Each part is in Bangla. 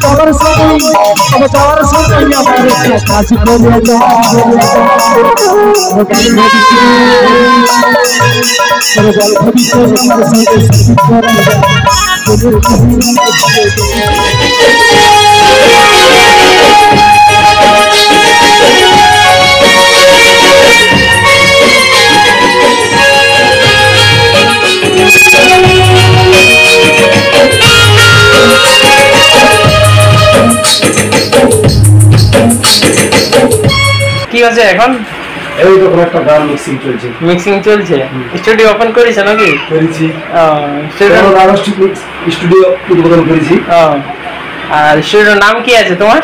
তোমার সাথে আমার যাওয়ার সাথে আমার কাজ করে কি আছে এখন? এই তো একটা গান মিক্সিং চলছে স্টুডিও ওপেন করেছ নাকি? করেছি স্টুডিও উদ্বোধন করেছি। আর স্টুডিওর নাম কি আছে তোমার?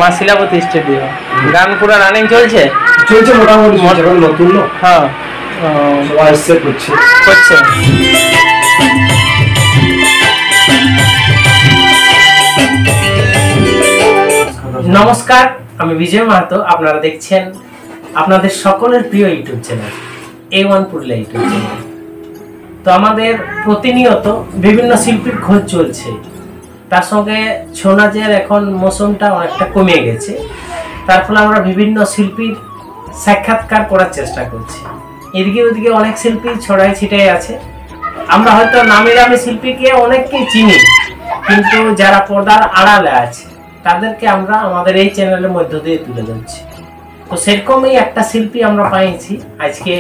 মা শিলাবতী স্টুডিও। গান পুরো রানিং চলছে মোটামুটি নতুন। হ্যাঁ সবাই এসে করছে। নমস্কার, আমি বিজয় মাহাতো। আপনারা দেখছেন আপনাদের সকলের প্রিয় YouTube channel A1 Purulia YouTube channel. তো আমাদের প্রতিনিয়ত বিভিন্ন শিল্পীর খোঁজ চলছে, তার সঙ্গে ছৌ নাচের এখন মৌসুমটা অনেকটা কমে গেছে। তার ফলে আমরা বিভিন্ন শিল্পীর সাক্ষাৎকার করার চেষ্টা করছি। এদিকে ওদিকে অনেক শিল্পী ছড়াই ছিটাই আছে। আমরা হয়তো নামি দামি শিল্পীকে অনেককেই চিনি, কিন্তু যারা পর্দার আড়ালে আছে তাদেরকে আমরা আমাদের এই চ্যানেলের মধ্য দিয়ে তুলে ধরছি। তো সেরকমই একটা শিল্পী আমরা পাইছি আজকে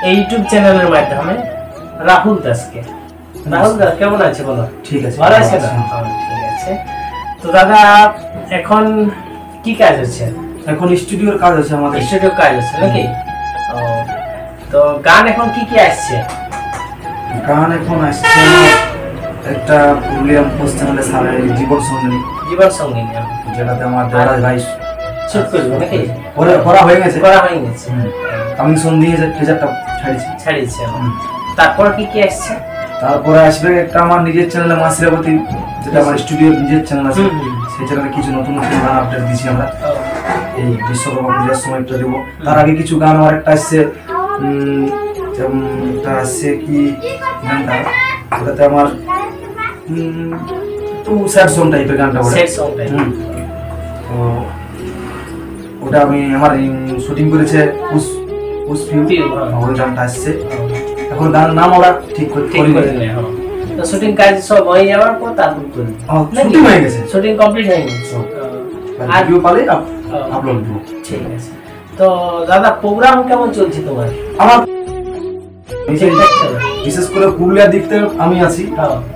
এই ইউটিউব চ্যানেলের মাধ্যমে, রাহুল দাসকে। রাহুল দাস কেমন আছে বলো? ঠিক আছে, ভালো আছে না? ঠিক আছে। তো দাদা এখন কি কাজ হচ্ছে? এখন স্টুডিওর কাজ আছে, আমাদের স্টুডিওর কাজ আছে নাকি? তো গান এখন কি কি আসছে? গান এখন আসছে একটা পুরুলিয়া পোস্ট চ্যানেলে সারা জীবন সঙ্গিনী, যেটাতে আমার দেওরাজ ভাই শুট করবে নাকি? করা হয়ে গেছে। কামিং সুন দিয়ে টিজারটা ছাড়িয়েছে। তারপর কি কি আসছে? তারপরে আসবে একটা আমার নিজের চ্যানেলে মা শিলাবতী, যেটা আমার স্টুডিওর নিজের চ্যানেল আছে। সেই চ্যানেলে কিছু নতুন নতুন গান আপডেট দিচ্ছি আমরা। এই বিশ্বকর্মা পূজার সময় একটা দেবো। তার আগে কিছু গান আমার একটা আসছে, একটা আসছে কি গানটা, ওটাতে আমার একটু স্যাড সং টাইপের গানটা। তো ওটা আমি আমার শুটিং করেছে ওই গানটা আসছে। এখন গান নাম ওরা ঠিক করতে তো শুটিং কাজ সব হয়ে যাওয়ার পর তারপর শুটিং হয়ে গেছে, শুটিং কমপ্লিট হয়ে গেছে। আর ভিডিও পালে আপলোড দেব। ঠিক আছে। তো দাদা প্রোগ্রাম কেমন চলছে তোমার? আমার বিশেষ করে পুরুলিয়ার দিক থেকে আমি আছি,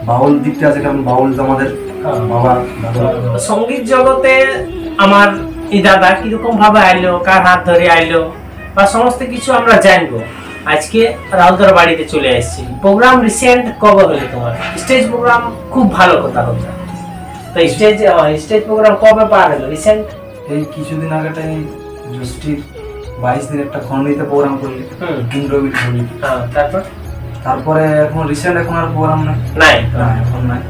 বাউল দিক থেকে আছে, কারণ বাউল তো আমাদের বাবা। সঙ্গীত জগতে আমার এই দাদা কিরকম ভাবে আইলো, কার হাত ধরে আইলো, বা সমস্ত কিছু আমরা জানবো। আজকে রাহুলদার বাড়িতে চলে আসছি। প্রোগ্রাম রিসেন্ট কবে হলো তোমার? স্টেজ প্রোগ্রাম খুব ভালো কথা হতো। তো স্টেজ প্রোগ্রাম কবে পার হলো রিসেন্ট? এই কিছুদিন আগেটাই জ্যৈষ্ঠীর 22 দিন একটা খন্ডিতে প্রোগ্রাম করলি। তারপরে এখন রিসেন্ট এখন আর প্রোগ্রাম নাই। এখন নাই।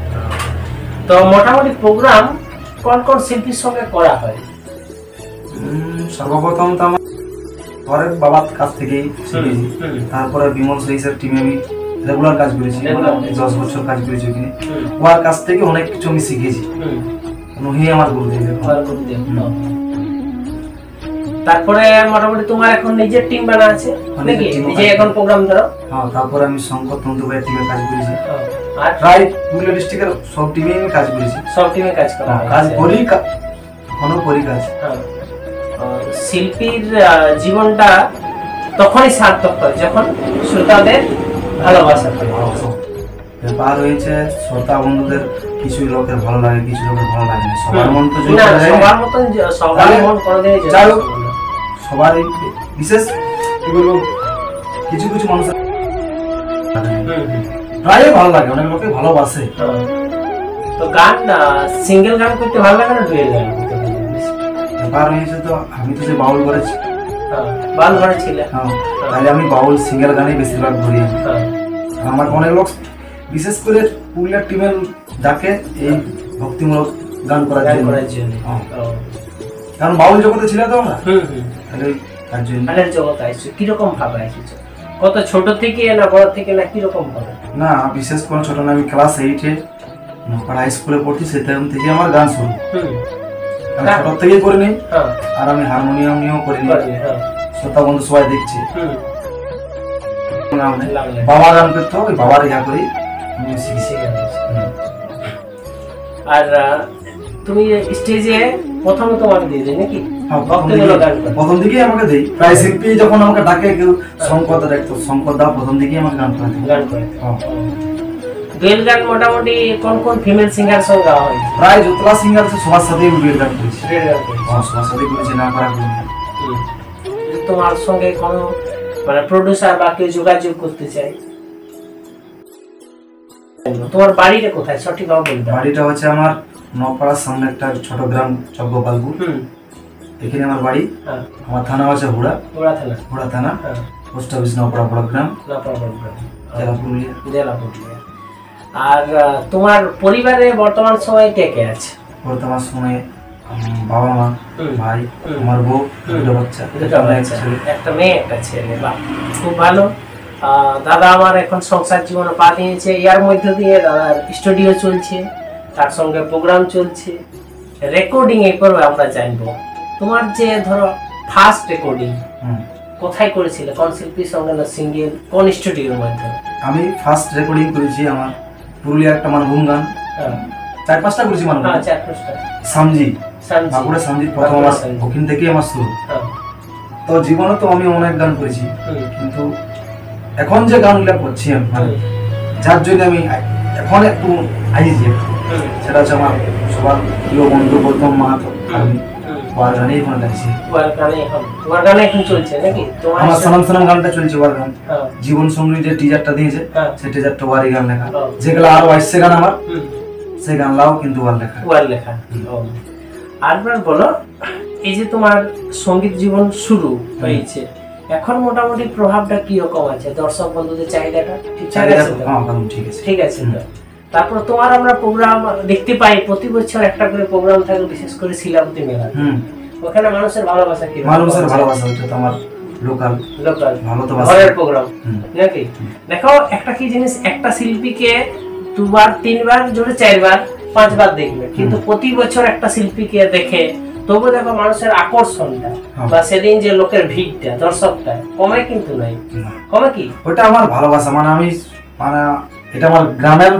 তো মোটামুটি প্রোগ্রাম কোন কোন শিল্পীর সঙ্গে করা হয়? সর্বপ্রথম তো আমার ঘরের বাবার কাছ থেকেই শিখেছি। তারপরে বিমল সহিসের টিমে আমি রেগুলার কাজ করেছি, 10 বছর কাজ করেছি ওখানে। ওর কাছ থেকে অনেক কিছু আমি শিখেছি। উনি আমার গুরুদেব। তারপরে মোটামুটি তোমার এখন নিজের টিম বানা আছে নাকি? নিজে এখন প্রোগ্রাম ধরো? হ্যাঁ। তারপরে আমি শঙ্কর তন্দুবাইয়ের টিমে কাজ করেছি। আর প্রায় পুরুলিয়া ডিস্ট্রিক্টের সব টিমে আমি কাজ করেছি। সব টিমে কাজ করা? কাজ করি, কোনো করি কাজ। শিল্পীর জীবনটা তখনই সার্থক হয় যখন শ্রোতাদের ভালোবাসা পায়। ব্যাপার হয়েছে শ্রোতা বন্ধুদের কিছু লোকের ভালো লাগে, কিছু লোকের ভালো লাগে না। সবার মন তো সবার মতন সবার মন কোনোদিনই সবার বিশেষ এগুলো কিছু কিছু মানুষের প্রায় ভালো লাগে, অনেক লোকে ভালোবাসে। তো গান সিঙ্গেল গান করতে ভালো লাগে না ডুয়েট গান করতে ভালো লাগে? ব্যাপার হয়েছে তো আমি তো যে বাউল করেছি, বাউল ঘরে ছিল, তাহলে আমি বাউল সিঙ্গেল গানই বেশিরভাগ করি। আমার অনেক লোক বিশেষ করে পুরুলিয়ার টিমের ডাকে এই ভক্তিমূলক গান করার জন্য। কারণ বাউল জগতে ছিল তো আমরা, তার জন্য গানের জগতে আসছো। কিরকম ভাবে আসছো? কত ছোট থেকে না বড় থেকে না কিরকম ভাবে? না বিশেষ কোনো ছোট না, আমি ক্লাস 8-এ নপাড়া হাই স্কুলে পড়ছি, সেই টাইম থেকে আমার গান শুরু। হুম। আমি ছোট থেকেই করে নিই, হ্যাঁ। আর আমি হারমোনিয়াম নিয়েও করে নিই। হ্যাঁ। শ্রোতা বন্ধু সবাই দেখছে। হুম। বাবা গান করতো, ওই বাবার ইয়া করি আমি শিখেছি। আর তুমি স্টেজে প্রথমে তোমাকে দিয়ে দেয় নাকি? হ্যাঁ, ভক্তিমূলক গান করো। প্রথম দিকেই আমাকে দেই। প্রায় শিল্পী যখন আমাকে ডাকে কেউ, শঙ্কর দেখতো, শঙ্কর দা প্রথম দিকেই আমাকে গান করে। গান করে। ডুয়েল গান মোটামুটি কোন কোন ফিমেল সিঙ্গার সঙ্গে গাওয়া হয়? প্রায় যতলা সিঙ্গার আছে সবার সাথেই ডুয়েল গান করেছি। ডুয়েল গান করেছি। সবার সাথেই করেছি, না করা করিনি। তোমার সঙ্গে কোনো মানে প্রোডিউসার বা কেউ যোগাযোগ করতে চাই, তোমার বাড়িটা কোথায় সঠিকভাবে বলতে? বাড়িটা হচ্ছে আমার নপাড়ার সামনে একটা ছোট গ্রাম, চকগোপালপুর। এখানে আমার বাড়ি। আমার থানা হচ্ছে হুড়া থানা। পোস্ট অফিস নপাড়া গ্রাম, জেলা পুরুলিয়া। আর তোমার পরিবারে বর্তমান সময়ে কে কে আছে? বর্তমান সময়ে বাবা মা, ভাই, আমার বউ, দুটো বাচ্চা, একটা মেয়ে একটা ছেলে। বাহ, খুব ভালো। দাদা আমার এখন সংসার জীবনে পা দিয়েছে, এর মধ্যে দিয়ে দাদার স্টুডিও চলছে, তার সঙ্গে প্রোগ্রাম চলছে, রেকর্ডিং এ করবে। আমরা জানবো তোমার যে ধরো ফার্স্ট রেকর্ডিং কোথায় করেছিলে, কোন শিল্পীর সঙ্গে, না সিঙ্গেল, কোন স্টুডিওর মাধ্যমে? আমি ফার্স্ট রেকর্ডিং করেছি আমার পুরুলিয়া একটা মানভূম গান, 4-5টা করেছি মানভূম। 4-5টা। সামজি, বাঁকুড়া সামজি প্রথম আমার, ওখান থেকেই আমার শুরু। তো জীবনে তো আমি অনেক গান করেছি, কিন্তু এখন যে গানগুলো করছি আমি, যার জন্য আমি এখন একটু আইছি, সেটা হচ্ছে আমার সবার প্রিয় বন্ধু গৌতম মাহাতো। ওয়ার গানে এখন লাগছে, ওয়ার গানে এখন চলছে নাকি? আমার সনম সনম গানটা চলছে, ওয়ার গান। জীবন সঙ্গী যে টিজারটা দিয়েছে, সেই টিজারটা ওয়ারই গান লেখা। যেগুলো আরো আসছে গান আমার, সেই গানটাও কিন্তু ওয়ার লেখা। আরবার বলো, এই যে তোমার সঙ্গীত জীবন শুরু হয়েছে, এখন মোটামুটি প্রভাবটা কি রকম আছে? দর্শক বন্ধুদের চাহিদাটা ঠিক আছে তো? তারপর তোমার আমরা প্রোগ্রাম দেখতে পাই, প্রতি বছর একটা করে প্রোগ্রাম থাকে, বিশেষ করে শিলাবতী মেলা। ওখানে মানুষের ভালোবাসা কি? মানুষের ভালোবাসা, ওটা তো আমার লোকাল ভালো তো ঘরের প্রোগ্রাম নাকি? দেখো একটা কি জিনিস, একটা শিল্পীকে 2বার 3বার জোরে 4বার 5বার দেখবে, কিন্তু প্রতি বছর একটা শিল্পীকে দেখে তবু দেখো মানুষের আকর্ষণটা বা সেদিন যে লোকের ভিড়টা, দর্শকটা কমে কিন্তু নাই। কমে কি? ওটা আমার ভালোবাসা, মানে আমি মানে এটা আমার গ্রামের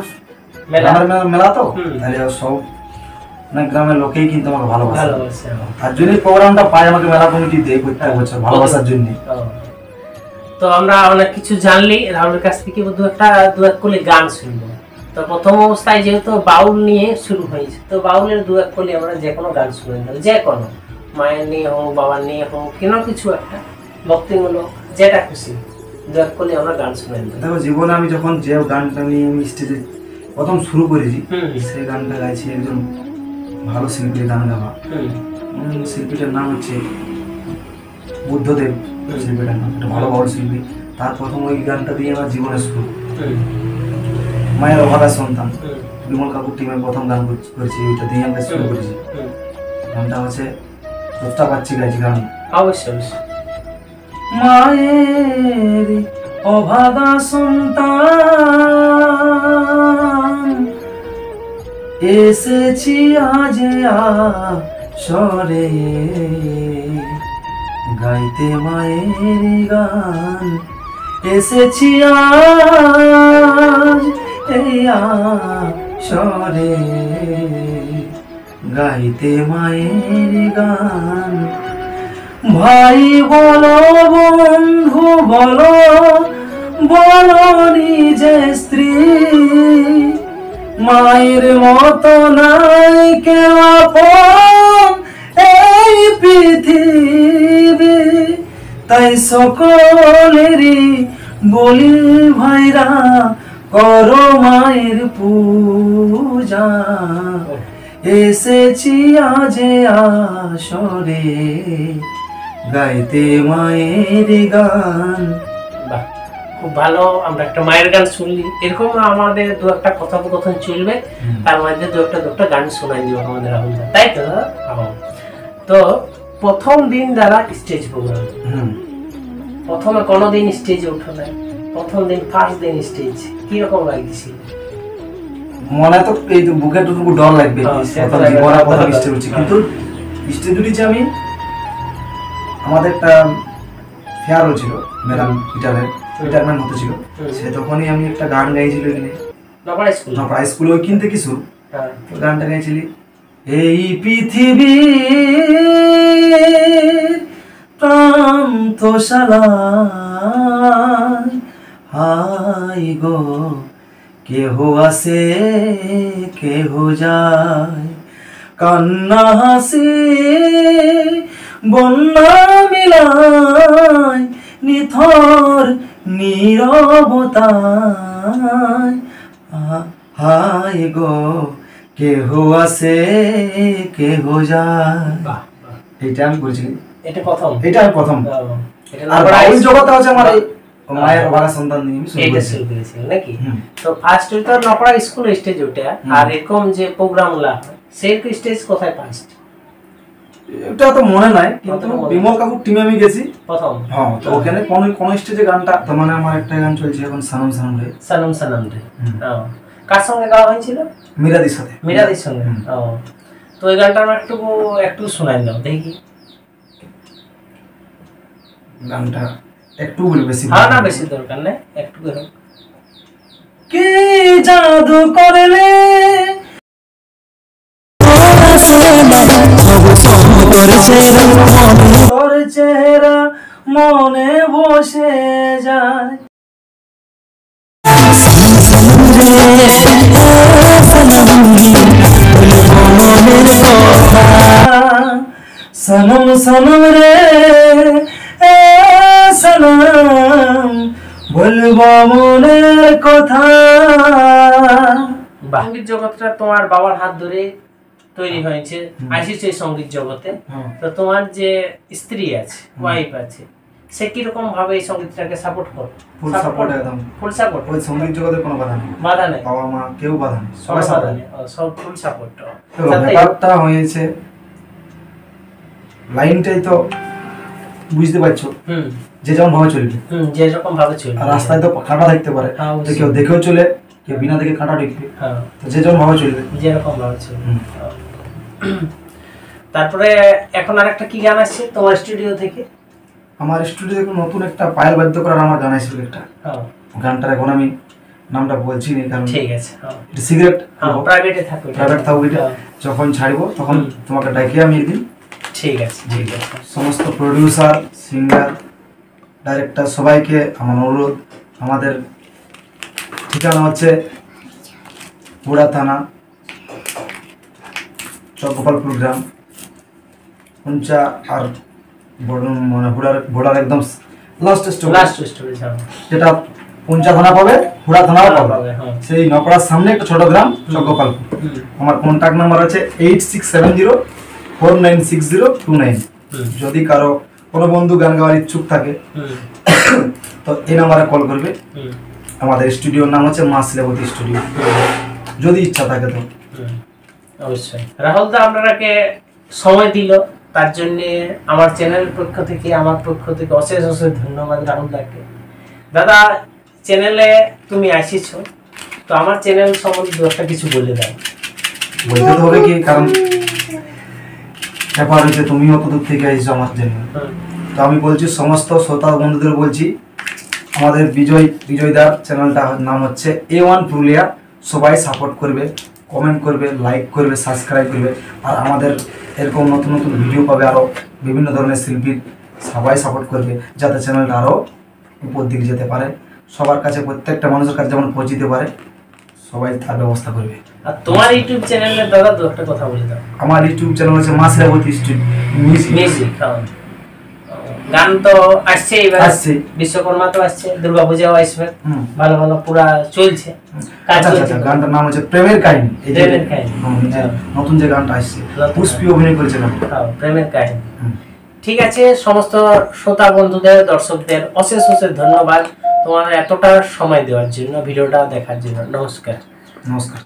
মেলা তো, তাহলে সব মানে গ্রামের লোকেই কিন্তু আমাকে ভালোবাসে। আর জন্য প্রোগ্রামটা পাই আমাকে মেলা কমিটি দেয় প্রত্যেক বছর, ভালোবাসার জন্য। তো আমরা অনেক কিছু জানলি রাহুলের কাছ থেকে, দু এক কলি গান শুনবো। তো প্রথম অবস্থায় যেহেতু বাউল নিয়ে শুরু হয়েছে, তো বাউলের 2-1 কলি আমরা যে কোনো গান শুনে দেবো, যে কোনো, মায়ের নিয়ে হোক, বাবার নিয়ে হোক, কেন কিছু একটা ভক্তিমূলক, যেটা খুশি 2-1 কলি আমরা গান শুনে দেবো। দেখো জীবনে আমি যখন যে গানটা নিয়ে আমি স্টেজে প্রথম শুরু করেছি, সেই গানটা গাইছি একজন ভালো শিল্পীর গান গাওয়া। শিল্পীটার নাম হচ্ছে বুদ্ধদেব, শিল্পীটার নাম, একটা ভালো বাউল শিল্পী। তার প্রথম ওই গানটা দিয়ে আমার জীবনের শুরু। মায়ের অভাগা সন্তান, বিমল কাকুর টিমে প্রথম গান করেছি, ওইটা দিয়ে আমরা শুরু করেছি। গানটা হচ্ছে চেষ্টা পাচ্ছি গাইছি গান। অবশ্যই। মায়ের অভাগা সন্তান, এসেছি আজ আসরে, গাইতে মায়ের গান। এসেছি আজ এই আসরে, গাইতে মায়ের গান। ভাই বলো, বন্ধু বলো, বলো নিজে স্ত্রী, মায়ের মতো নাই কেউ আপন এই পৃথিবী। তাই সকলেরই বলি ভাইরা, করো মায়ের পূজা। এসেছি আজ আসরে, গাইতে মায়ের গান। খুব ভালো, আমরা একটা মায়ের গান শুনলি। এরকম আমাদের 2-1টা কথোপকথন চলবে, তার মধ্যে 2-1টা গান শোনাই দিব আমাদের রাহুল, তাই তো? তো প্রথম দিন দ্বারা স্টেজ প্রোগ্রাম, প্রথমে কোনোদিন স্টেজে উঠো নাই, প্রথম দিন ফার্স্ট দিন স্টেজ কিরকম লাগছিল? মনে তো এই বুকে তো ডর লাগবে কথা স্টেজ হচ্ছে, কিন্তু স্টেজ উঠেছি আমি। আমাদের একটা ফেয়ার হয়েছিল ম্যাডাম রিটায়ারমেন্ট হতে ছিল, সে তখনই আমি একটা গান গাইছিল এখানে নপাড়া স্কুলে ওইখান থেকে শুরু। গানটা গাইছিলি, এই পৃথিবীর প্রান্তশালায় হাই গো কেহ আসে কেহ যায়, কান্না হাসি বন্যা মিলায় নিথর নীরবতায়, হাই গো কেহ আসে কেহ যায়। এইটা আমি করেছিলাম, এটা আমি প্রথম। আর বাউল জগতে আছে আমার মায়ের বাবা সন্তান নিয়ে এটা শুরু করেছিল নাকি? তো ফার্স্ট তো নপাড়া স্কুল স্টেজ ওঠে, আর এরকম যে প্রোগ্রামগুলো হয় সেই স্টেজ কোথায় ফার্স্ট? এটা তো মনে নাই, কিন্তু বিমল কাকুর টিমে আমি গেছি প্রথম। হ্যাঁ, তো ওখানে কোন স্টেজে গানটা তো মানে আমার একটা গান চলছে এখন, সনম সনম রে। সনম সনম রে কার সঙ্গে গাওয়া হয়েছিল? মীরাদির সাথে। মীরাদির সঙ্গে। তো এই গানটা আমার একটু শোনাই দাও দেখি। গানটা একটু বেশি না বেশি দরকার নেই, একটু করো। কি জাদু করলে তোর চেহারা মনে বসে যায়, সনম সনম রে সনম বলবো মনের কথা। সঙ্গীত জগৎটা তোমার বাবার হাত ধরে তৈরি হয়েছে, আসিছে এই সঙ্গীত জগতে। তো তোমার যে স্ত্রী আছে, ওয়াইফ আছে, সে কিরকম ভাবে এই সঙ্গীতটাকে সাপোর্ট করে? ফুল সাপোর্ট, একদম ফুল সাপোর্ট। ওই সঙ্গীত জগতে কোনো বাধা নেই, বাধা নেই, বাবা মা কেউ বাধা নেই, সবাই বাধা নেই, সব ফুল সাপোর্ট। ব্যাপারটা হয়েছে লাইনটাই তো বুঝতে পারছো, যে যেমন ভাবে চলবে, যে রকম ভাবে চলবে। রাস্তায় তো কাঁটা থাকতে পারে, তো কেউ দেখেও চলে, কেউ বিনা দেখে কাঁটা ঢুকবে, তো যে যেমন ভাবে চলবে, যেরকম ভাবে চলবে। তারপরে এখন আরেকটা কি গান আসছে তোমার স্টুডিও থেকে? আমার স্টুডিও নতুন একটা পায়েল বাদ্য করার আমার গান আসছিল একটা। গানটার এখন আমি নামটা বলছি না, কারণ ঠিক আছে, এটা সিগারেট প্রাইভেটে থাকবে, প্রাইভেট থাকবে, এটা যখন ছাড়বো তখন তোমাকে ডাকিয়ে আমি একদিন। ঠিক আছে, ঠিক আছে। সমস্ত প্রডিউসার, সিঙ্গার, ডাইরেক্টর সবাইকে আমার অনুরোধ, আমাদের ঠিকানা হচ্ছে হুড়া থানা, চকগোপালপুর গ্রাম, পঞ্চা আর মানে হুড়ার একদম লাস্ট স্টপেজ, যেটা পঞ্চা থানা পাবে, হুড়া থানাও পাবে, সেই নকড়ার সামনে একটা ছোট গ্রাম চকগোপালপুর। আমার কন্ট্যাক্ট নাম্বার আছে 8670496029। যদি কারো কোনো বন্ধু গান গাওয়ার ইচ্ছুক থাকে তো এই নাম্বারে কল করবে। আমাদের স্টুডিওর নাম হচ্ছে মা শিলাবতী স্টুডিও, যদি ইচ্ছা থাকে তো। অবশ্যই রাহুল দা আপনাকে সময় দিল, তার জন্য আমার চ্যানেলের পক্ষ থেকে, আমার পক্ষ থেকে অশেষ অশেষ ধন্যবাদ রাহুল দাকে। দাদা, চ্যানেলে তুমি আসিছো, তো আমার চ্যানেল সম্বন্ধে দু একটা কিছু বলে দাও। বলতে তো হবে কি, কারণ ব্যাপার হচ্ছে তুমিও অত দূর থেকে আসছো আমার জন্য। তো আমি বলছি সমস্ত শ্রোতা বন্ধুদের বলছি, আমাদের বিজয়দার চ্যানেলটার নাম হচ্ছে A1 পুরুলিয়া। সবাই সাপোর্ট করবে, কমেন্ট করবে, লাইক করবে, সাবস্ক্রাইব করবে। আর আমাদের এরকম নতুন নতুন ভিডিও পাবে, আরও বিভিন্ন ধরনের শিল্পীর, সবাই সাপোর্ট করবে যাতে চ্যানেলটা আরও উপর দিকে যেতে পারে, সবার কাছে, প্রত্যেকটা মানুষের কাছে যেমন পৌঁছতে পারে, সবাই তার ব্যবস্থা করবে। আর তোমার ইউটিউব চ্যানেলে দাদা দু একটা কথা বলে দাও। আমার ইউটিউব চ্যানেল হচ্ছে মা শিলাবতী মিউজিক। গান তো আসছে, এবার আসছে বিশ্বকর্মা তো আসছে, দুর্গাপূজাও আসবে, ভালো ভালো পুরা চলছে। গানটার নাম হচ্ছে প্রেমের কাহিনী। নতুন যে গানটা আসছে, পুষ্পি অভিনয় করেছে, প্রেমের কাহিনী। ঠিক আছে, সমস্ত শ্রোতা বন্ধুদের, দর্শকদের অশেষ অশেষ ধন্যবাদ তোমার এতটা সময় দেওয়ার জন্য, ভিডিওটা দেখার জন্য। নমস্কার। নমস্কার।